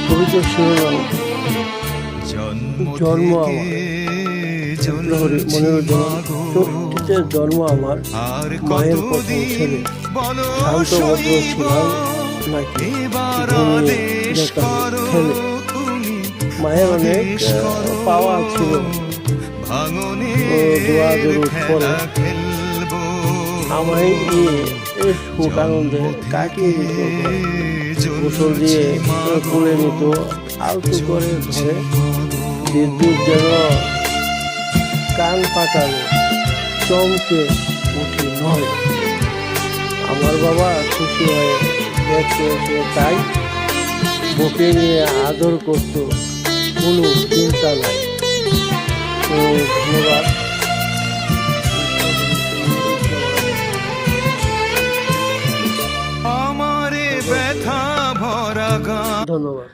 কবিতার শিরোনাম জন্ম আমার। মনিরুজ্জামান। চোখটিতে জন্ম আমার মায়ের প্রথম ছেলে, শান্ত ভদ্র ছিলাম নাকি ঘুমিয়ে খেলে। মায়ের অনেক পাওয়া ছিল, দোয়া দরুদ পরে আমায় দিয়ে সুখ আনন্দে কাটিয়ে দিত। গোসল দিয়ে কোলে নিত, আলতু করে ধরে বিদ্যুৎ যেন কান পাতালো, চমকে উঠি নয়। আমার বাবা খুশি হয়ে দেখতে এসে তাই বুকে নিয়ে আদর করতো, কোনো চিন্তা নাই। তো ধন্যবাদ। আমারে ব্যথা ভরা গান। ধন্যবাদ।